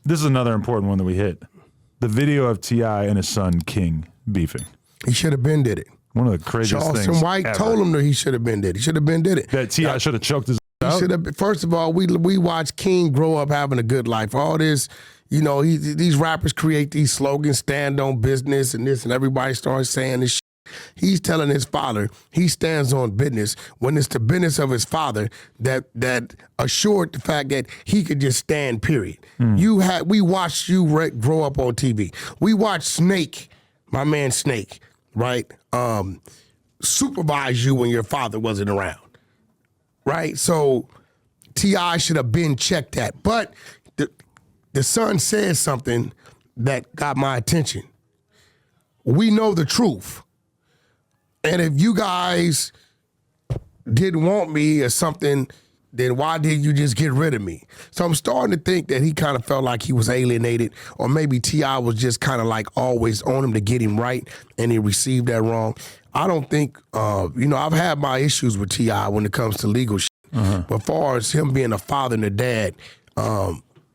This is another important one that we hit. The video of T.I. and his son King beefing. He should have been did it. One of the craziest things Charleston White ever. told him that he should have been did. He should have been did it. That T.I. should have choked his out. First of all, we watched King grow up having a good life. All this, these rappers create these slogans, stand on business and this, and everybody starts saying this shit. He's telling his father he stands on business when it's the business of his father that assured the fact that he could just stand, period. We watched you grow up on TV. We watched Snake, my man Snake, right, supervise you when your father wasn't around, right? So T.I. should have been checked at. But the son said something that got my attention. We know the truth. And if you guys didn't want me or something, then why did you just get rid of me? So I'm starting to think that he kind of felt like he was alienated, or maybe T.I. was just kind of like always on him to get him right, and he received that wrong. I don't think, I've had my issues with T.I. when it comes to legal shit. But as far as him being a father and a dad,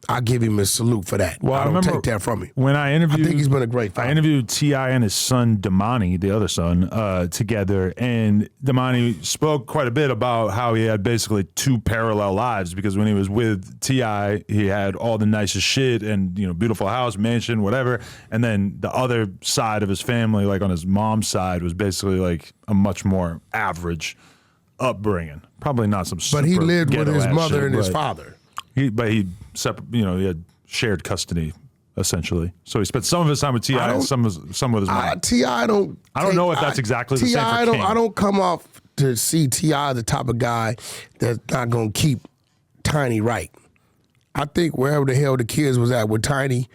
I give him a salute for that. Well, I don't take that from him. When I interviewed, I think he's been a great father. I interviewed T.I. and his son Damani, the other son, together, and Damani spoke quite a bit about how he had basically two parallel lives, because when he was with T.I., he had all the nicest shit and beautiful house, mansion, whatever, and then the other side of his family, like on his mom's side, was basically like a much more average upbringing. Probably not some super But he lived with his mother shit, and his father. He had shared custody essentially. So he spent some of his time with T.I. and some with his mom. T.I. I don't know if that's exactly the same for King. I don't come off to see T.I. the type of guy that's not gonna keep Tiny right. I think wherever the hell the kids was at with Tiny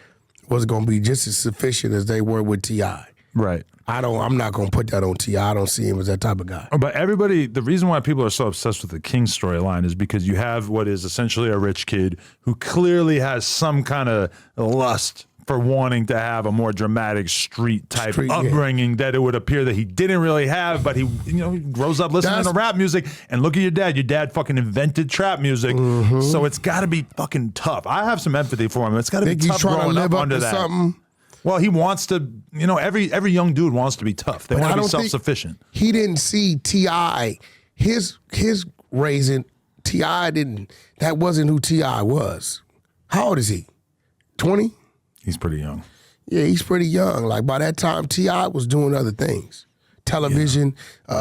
was gonna be just as sufficient as they were with T.I. Right. I'm not gonna put that on T.I. I don't see him as that type of guy. But the reason why people are so obsessed with the King storyline is because you have what is essentially a rich kid who clearly has some kind of lust for wanting to have a more dramatic street type upbringing that it would appear that he didn't really have, but he grows up listening to rap music, and look at your dad. Your dad fucking invented trap music, so it's got to be fucking tough. I have some empathy for him. It's got to be tough growing up under that. Something? Well, he wants to, every young dude wants to be tough. They want to be self-sufficient. He didn't see T.I. His raising, T.I. didn't, that wasn't who T.I. was. How old is he? 20? He's pretty young. Yeah, he's pretty young. Like by that time, T.I. was doing other things. Television,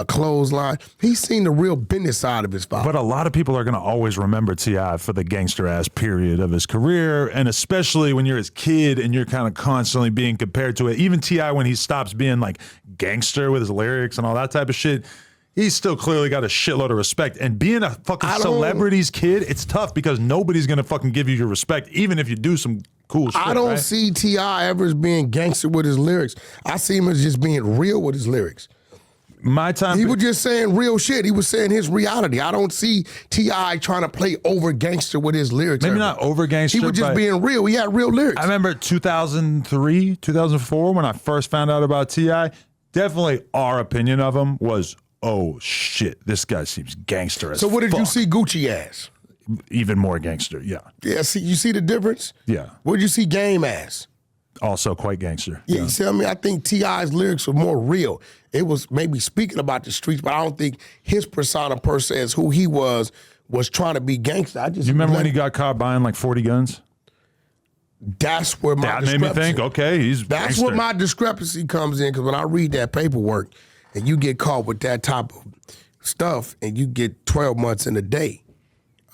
clothesline. He's seen the real business side of his father. But a lot of people are going to always remember T.I. for the gangster-ass period of his career, and especially when you're his kid and you're kind of constantly being compared to it. Even T.I., when he stops being like gangster with his lyrics and all that type of shit, he's still clearly got a shitload of respect. And being a fucking celebrity's kid, it's tough because nobody's going to fucking give you your respect, even if you do some cool shit. I don't see T.I. ever as being gangster with his lyrics. I see him as just being real with his lyrics. He was just saying real shit. He was saying his reality. I don't see T.I. trying to play over gangster with his lyrics. Maybe not over gangster. He was just being real. He had real lyrics. I remember 2003, 2004, when I first found out about T.I., definitely our opinion of him was, oh shit, this guy seems gangster as fuck. So what did you see Gucci as? Even more gangster, yeah. Yeah, see, you see the difference? Yeah. What did you see Game as? Also quite gangster. Yeah, you see what I mean? I think T.I.'s lyrics were more real. It was maybe speaking about the streets, but I don't think his persona per se as who he was trying to be gangster. You remember when he got caught buying like 40 guns? That's where my discrepancy. That made me think, okay, he's That's gangster. where my discrepancy comes in, because when I read that paperwork and you get caught with that type of stuff and you get 12 months in a day,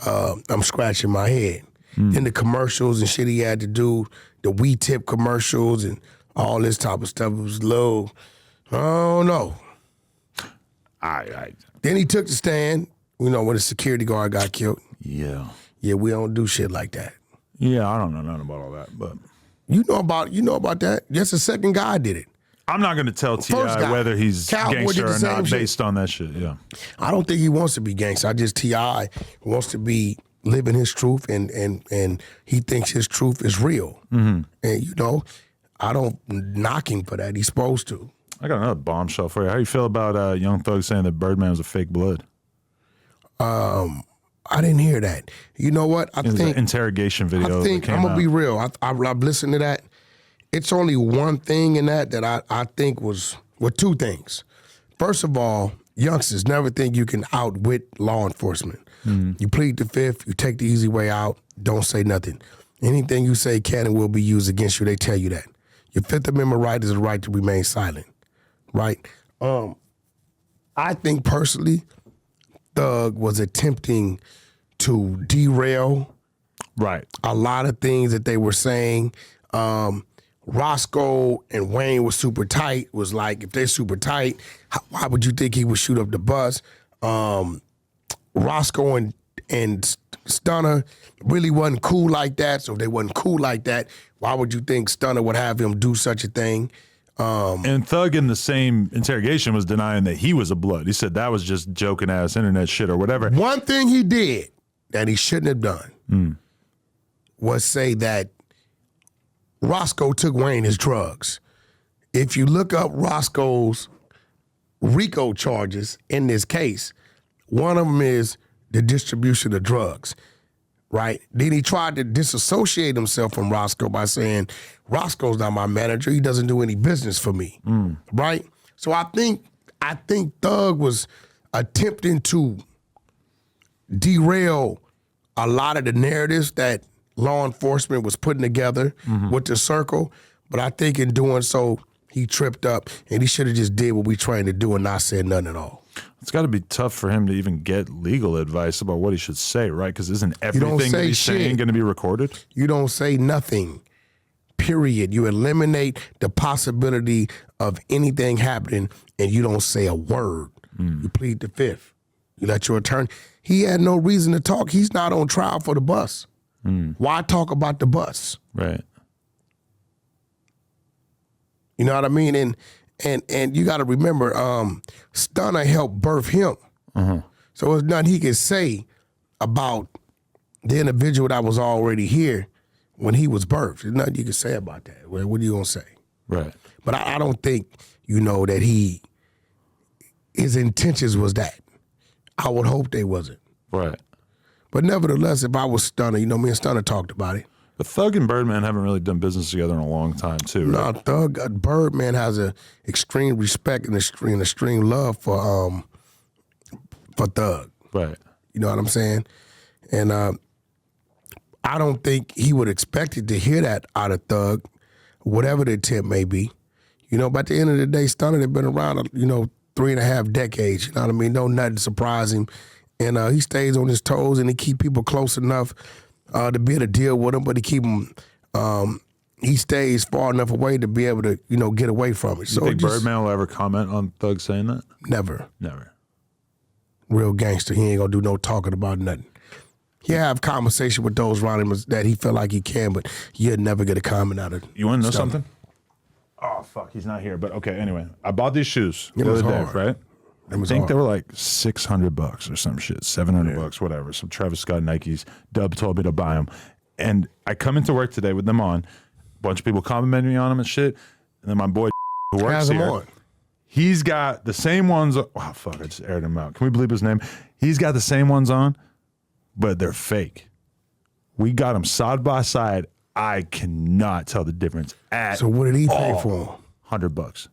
I'm scratching my head. Then the commercials and shit he had to do, the We Tip commercials and all this type of stuff, it was low. I don't know. Then he took the stand, when the security guard got killed. Yeah. Yeah, we don't do shit like that. Yeah, I don't know nothing about all that, but you know about that. Just the second guy did it. I'm not going to tell T.I. whether he's gangster or not based on that shit. Yeah. I don't think he wants to be gangster. I just T.I. wants to be living his truth, and he thinks his truth is real. And I don't knock him for that. He's supposed to. I got another bombshell for you. How you feel about Young Thug saying that Birdman was a fake blood? I I didn't hear that. You know what? I It was think an interrogation video. I think I'm gonna be real. I've listened to that. It's only one thing in that I think was two things. First of all, youngsters never think you can outwit law enforcement. You plead the fifth. You take the easy way out. Don't say nothing. Anything you say can and will be used against you. They tell you that. Your Fifth Amendment right is the right to remain silent. Right. I think personally, Thug was attempting to derail a lot of things that they were saying. Roscoe and Wayne were super tight. Was like, if they're super tight, why would you think he would shoot up the bus? Roscoe and Stunner really wasn't cool like that. So if they wasn't cool like that, why would you think Stunner would have him do such a thing? And Thug in the same interrogation was denying that he was a blood. He said that was just joking ass internet shit or whatever. One thing he did that he shouldn't have done was say that Roscoe took Wayne his drugs. If you look up Roscoe's RICO charges in this case, one of them is the distribution of drugs, right? Then he tried to disassociate himself from Roscoe by saying, Roscoe's not my manager. He doesn't do any business for me, right? So I think Thug was attempting to derail a lot of the narratives that law enforcement was putting together with the circle. But I think in doing so, he tripped up, and he should have just did what we trained to do and not said nothing at all. It's got to be tough for him to even get legal advice about what he should say, right? Because isn't everything that he's saying going to be recorded? You don't say nothing, period. You eliminate the possibility of anything happening, and you don't say a word. You plead the fifth. You let your attorney. He had no reason to talk. He's not on trial for the bus. Why talk about the bus? Right. You know what I mean? And you got to remember, Stunner helped birth him. So there's nothing he could say about the individual that was already here when he was birthed. There's nothing you can say about that. What are you going to say? Right. But I don't think, that his intentions was that. I would hope they wasn't. Right. But nevertheless, if I was Stunner, me and Stunner talked about it. But Thug and Birdman haven't really done business together in a long time, too. Right? No, Birdman has a extreme respect and extreme love for Thug. Right. You know what I'm saying? And I don't think he would expect it to hear that out of Thug, whatever the intent may be. But at the end of the day, Stunner had been around, 3.5 decades. You know what I mean? No nothing surprise him. And he stays on his toes, and he keep people close enough to be able to deal with him, but he stays far enough away to be able to, get away from it. You think Birdman will ever comment on Thug saying that? Never. Never. Real gangster. He ain't gonna do no talking about nothing. He'll have conversation with those around him that he feel like he can, but you'll never get a comment out of it. You want to know something? Oh, fuck, he's not here. But okay, anyway, I bought these shoes the other day, right? I think they were like $600 or some shit, $700, whatever. Some Travis Scott Nikes. Dub told me to buy them. And I come into work today with them on. A bunch of people complimenting me on them and shit. And then my boy who works here, he's got the same ones. Oh, fuck, I just aired him out. Can we bleep his name? He's got the same ones on, but they're fake. We got them side by side. I cannot tell the difference at So what did he pay for them? $100.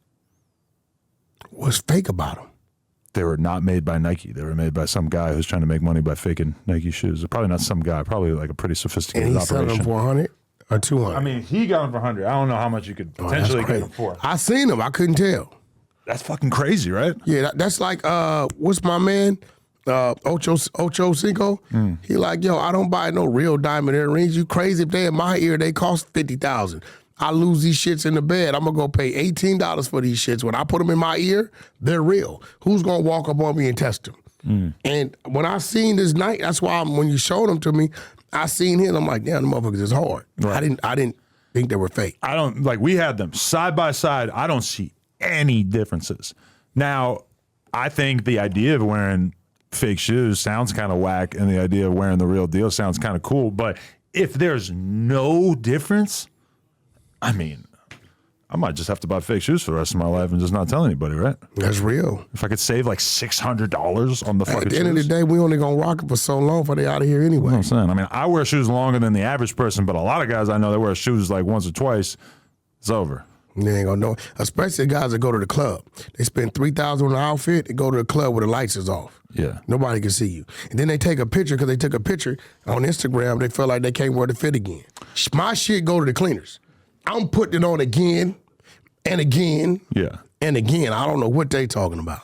What's fake about them? They were not made by Nike. They were made by some guy who's trying to make money by faking Nike shoes. Probably not some guy. Probably like a pretty sophisticated and operation. And he selling them for $100 or $200? I mean, he got them for $100. I don't know how much you could potentially get them for. I seen them. I couldn't tell. That's fucking crazy, right? Yeah, that's like, what's my man? Ocho Cinco. He like, yo, I don't buy no real diamond earrings. You crazy? If they in my ear, they cost $50,000. I lose these shits in the bed. I'm gonna go pay $18 for these shits. When I put them in my ear, they're real. Who's gonna walk up on me and test them? And when I seen this night, that's why when you showed them to me, I seen him. I'm like, damn, the motherfuckers is hard. Right. I didn't think they were fake. I don't like. We had them side by side. I don't see any differences. Now, I think the idea of wearing fake shoes sounds kind of whack, and the idea of wearing the real deal sounds kind of cool. But if there's no difference, I mean, I might just have to buy fake shoes for the rest of my life and just not tell anybody, right? That's real. If I could save like $600 on the fucking At the end of the shoes. day, we only gonna rock it for so long before they out of here anyway. You know what I'm saying? I mean, I wear shoes longer than the average person, but a lot of guys I know that wear shoes like once or twice, it's over. You ain't gonna know. Especially the guys that go to the club. They spend $3,000 on an outfit. They go to the club where the lights is off. Yeah. Nobody can see you. And then they take a picture because they took a picture on Instagram. They feel like they can't wear the fit again. My shit go to the cleaners. I'm putting it on again and again Yeah. and again. I don't know what they talking about.